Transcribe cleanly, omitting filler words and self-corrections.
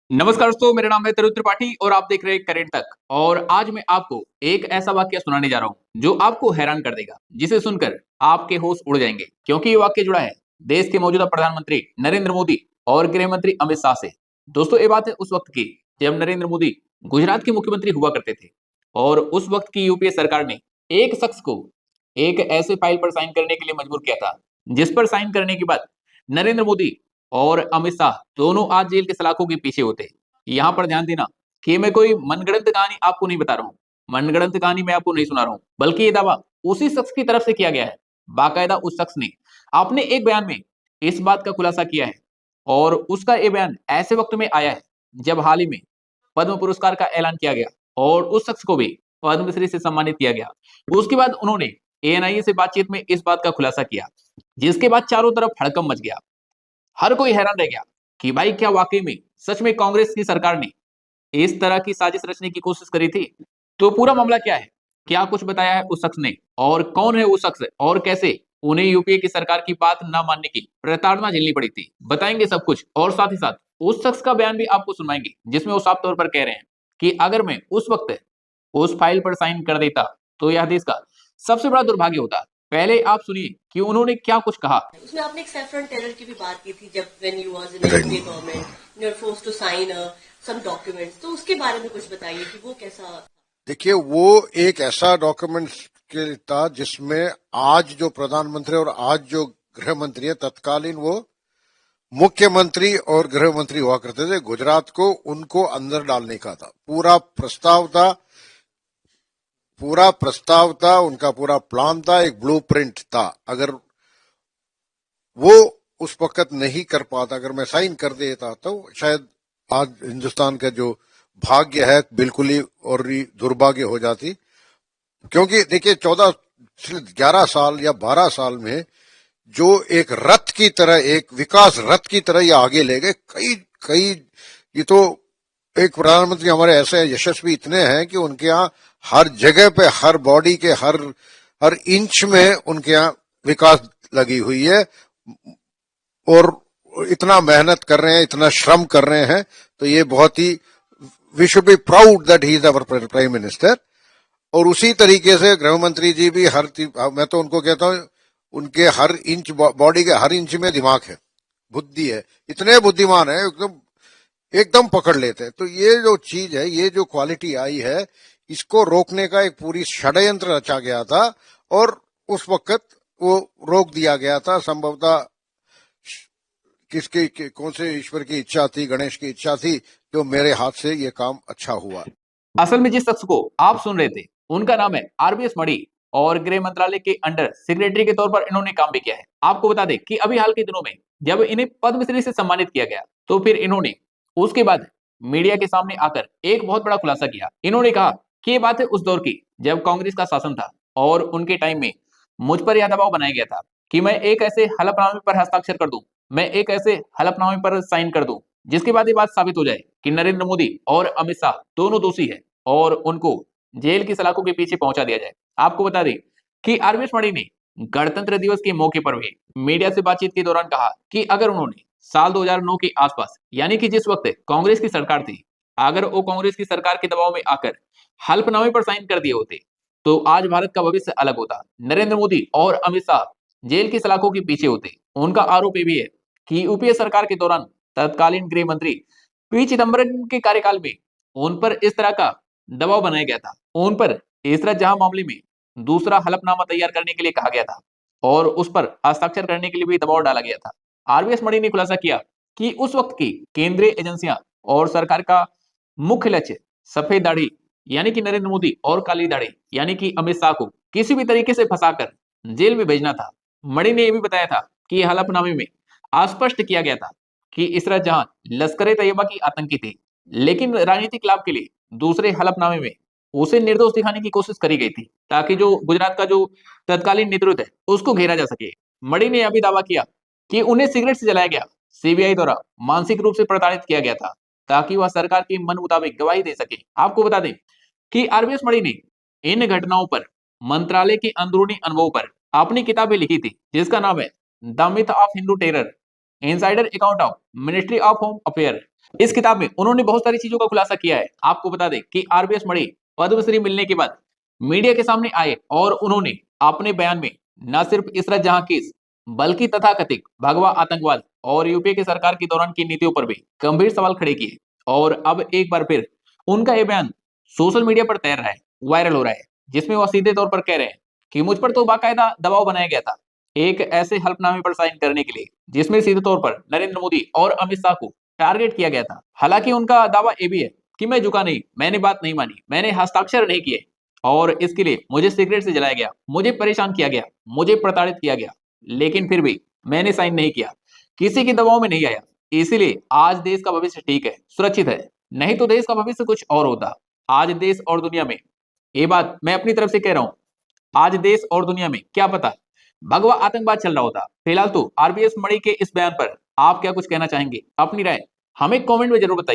नमस्कार दोस्तों, मेरा नाम है तरुण त्रिपाठी और आप देख रहे हैं करेंट तक। और आज मैं आपको एक ऐसा वाक्य सुनाने जा रहा हूं जो आपको हैरान कर देगा, जिसे सुनकर आपके होश उड़ जाएंगे, क्योंकि ये वाक्य जुड़ा है देश के मौजूदा प्रधानमंत्री नरेंद्र मोदी और गृह मंत्री अमित शाह से। दोस्तों, ये बात है उस वक्त की जब नरेंद्र मोदी गुजरात के मुख्यमंत्री हुआ करते थे और उस वक्त की यूपीए सरकार ने एक शख्स को एक ऐसे फाइल पर साइन करने के लिए मजबूर किया था, जिस पर साइन करने के बाद नरेंद्र मोदी और अमित शाह दोनों आज जेल के सलाखों के पीछे होते। यहाँ पर ध्यान देना कि मैं कोई मनगढ़ंत कहानी आपको नहीं बता रहा हूँ, मनगढ़ंत कहानी मैं आपको नहीं सुना रहा हूँ, बल्कि ये दावा उसी शख्स की तरफ से किया गया है। बाकायदा उस शख्स ने अपने एक बयान में इस बात का खुलासा किया है और उसका ये बयान ऐसे वक्त में आया है जब हाल ही में पद्म पुरस्कार का ऐलान किया गया और उस शख्स को भी पद्मश्री से सम्मानित किया गया। उसके बाद उन्होंने एएनआई से बातचीत में इस बात का खुलासा किया, जिसके बाद चारों तरफ हड़कंप मच गया। हर कोई हैरान रह गया कि भाई क्या वाकई में सच में कांग्रेस की सरकार ने इस तरह की साजिश रचने की कोशिश करी थी? तो पूरा मामला क्या है, क्या कुछ बताया है उस शख्स ने और कौन है वो शख्स और कैसे उन्हें यूपीए की सरकार की बात न मानने की प्रताड़ना झेलनी पड़ी थी, बताएंगे सब कुछ। और साथ ही साथ उस शख्स का बयान भी आपको सुनवाएंगे, जिसमें वो साफ तौर पर कह रहे हैं कि अगर मैं उस वक्त उस फाइल पर साइन कर देता तो यह देश का सबसे बड़ा दुर्भाग्य होता। पहले आप सुनिए कि उन्होंने क्या कुछ कहा। उसमें आपने एक सैफरन टेरर की भी बात की थी, जब when you was in UPA government you are forced to sign some documents, तो उसके बारे में कुछ बताइए कि वो कैसा। देखिए, वो एक ऐसा डॉक्यूमेंट के था जिसमें आज जो प्रधानमंत्री और आज जो गृह मंत्री है, तत्कालीन वो मुख्यमंत्री और गृह मंत्री हुआ करते थे गुजरात को, उनको अंदर डालने का था। पूरा प्रस्ताव था, उनका पूरा प्लान था, एक ब्लूप्रिंट था। अगर वो उस वक्त नहीं कर पाता, अगर मैं साइन कर देता तो शायद आज हिंदुस्तान का जो भाग्य है बिल्कुल ही और ही दुर्भाग्य हो जाती। क्योंकि देखिए, 11 साल या 12 साल में जो एक रथ की तरह, एक विकास रथ की तरह ये आगे ले गए। कई कई ये तो एक प्रधानमंत्री हमारे ऐसे यशस्वी इतने हैं कि उनके यहाँ हर जगह पे, हर बॉडी के हर हर इंच में उनके यहाँ विकास लगी हुई है और इतना मेहनत कर रहे हैं, इतना श्रम कर रहे हैं। तो ये बहुत ही, we should be proud that he is our prime minister. और उसी तरीके से गृह मंत्री जी भी मैं तो उनको कहता हूं, उनके हर इंच, बॉडी के हर इंच में दिमाग है, बुद्धि है, इतने बुद्धिमान है, एकदम एकदम पकड़ लेते हैं। तो ये जो चीज है, ये जो क्वालिटी आई है, इसको रोकने का एक पूरी षड्यंत्र रचा गया था और उस वक्त वो रोक दिया गया था। संभवतः कौन से ईश्वर की इच्छा थी, गणेश की इच्छा थी, जो मेरे हाथ से ये काम अच्छा हुआ। असल में जिस शख्स को आप सुन रहे थे उनका नाम है आरबीएस मणि और गृह मंत्रालय के अंडर सेक्रेटरी के तौर पर इन्होंने काम भी किया है। आपको बता दें कि अभी हाल के दिनों में जब इन्हें पद्मश्री से सम्मानित किया गया, तो फिर इन्होंने उसके बाद मीडिया के सामने आकर एक बहुत बड़ा खुलासा किया। इन्होंने कहा कि ये बात है उस दौर की जब कांग्रेस का शासन था और उनके टाइम में मुझ पर यह दबाव बनाया गया था कि मैं एक ऐसे हलफनामे पर हस्ताक्षर कर दूं, मैं एक ऐसे हलफनामे पर साइन कर दूं जिसके बाद ये बात साबित हो जाए कि नरेंद्र मोदी और अमित शाह दोनों दोषी है और उनको जेल की सलाखों के पीछे पहुंचा दिया जाए। आपको बता दें कि आरवीएस मणि ने गणतंत्र दिवस के मौके पर भी मीडिया से बातचीत के दौरान कहा कि अगर उन्होंने साल 2009 के आसपास, यानी कि जिस वक्त कांग्रेस की सरकार थी, अगर वो कांग्रेस की सरकार के दबाव में आकर हल्फनामे पर साइन कर दिए होते तो आज भारत का भविष्य अलग होता। नरेंद्र मोदी और अमित शाह जेल की सलाखों के पीछे होते। उनका आरोप ये भी है कि यूपीए सरकार के दौरान तत्कालीन गृह मंत्री पी चिदंबरम के कार्यकाल में उन पर इस तरह का दबाव बनाया गया था, उन पर इस जहां मामले में दूसरा हलफनामा तैयार करने के लिए कहा गया था और उस पर हस्ताक्षर करने के लिए भी दबाव डाला गया था। आरवीएस मणि ने खुलासा किया कि उस वक्त की केंद्रीय एजेंसियां और सरकार का मुख्य लक्ष्य सफेद दाढ़ी यानी कि नरेंद्र मोदी और काली दाढ़ी यानी कि अमित शाह को किसी भी तरीके से फंसाकर जेल में भेजना था। मणि ने यह भी बताया था कि हलफनामे में स्पष्ट किया गया था कि इसरा जहां लश्कर तैयबा की आतंकी थे, लेकिन राजनीतिक लाभ के लिए दूसरे हलफनामे में उसे निर्दोष दिखाने की कोशिश करी गई थी ताकि जो गुजरात का जो तत्कालीन नेतृत्व है उसको घेरा जा सके। मणि ने यह भी दावा किया कि उन्हें सिगरेट से जलाया गया, सीबीआई द्वारा मानसिक रूप से प्रताड़ित किया गया था ताकि वह सरकार की मन मुताबिक गवाही दे सके। आपको बता दें कि आरवीएस मणि ने इन घटनाओं पर, मंत्रालय के अंदरूनी अनुभव पर अपनी किताबें लिखी थी, जिसका नाम है the myth of Hindu terror insider account of ministry of home affair. इस किताब में उन्होंने बहुत सारी चीजों का खुलासा किया है। आपको बता दें कि आरबीएस मणि पद्मश्री मिलने के बाद मीडिया के सामने आए और उन्होंने अपने बयान में न सिर्फ इशरत जहां केस बल्कि तथाकथित भगवा आतंकवाद और यूपीए की सरकार के दौरान की नीतियों पर भी गंभीर सवाल खड़े किए। और अब एक बार फिर उनका ये बयान सोशल मीडिया पर तैर रहा है, वायरल हो रहा है, जिसमें वो सीधे तौर पर कह रहे हैं कि मुझ पर तो बाकायदा दबाव बनाया गया था एक ऐसे हल्फनामे पर साइन करने के लिए जिसमें सीधे तौर पर नरेंद्र मोदी और अमित शाह को टारगेट किया गया था। हालांकि उनका दावा ये भी है कि मैं झुका नहीं, मैंने बात नहीं मानी, मैंने हस्ताक्षर नहीं किए और इसके लिए मुझे सिगरेट से जलाया गया, मुझे परेशान किया गया, मुझे प्रताड़ित किया गया, लेकिन फिर भी मैंने साइन नहीं किया, किसी के दबाव में नहीं आया। इसीलिए आज देश का भविष्य ठीक है, सुरक्षित है, नहीं तो देश का भविष्य कुछ और होता। आज देश और दुनिया में, ये बात मैं अपनी तरफ से कह रहा हूं, आज देश और दुनिया में क्या पता भगवा आतंकवाद चल रहा होता। फिलहाल तो आरबीएस मणि के इस बयान पर आप क्या कुछ कहना चाहेंगे? अपनी राय हमें कमेंट में जरूर बताइए।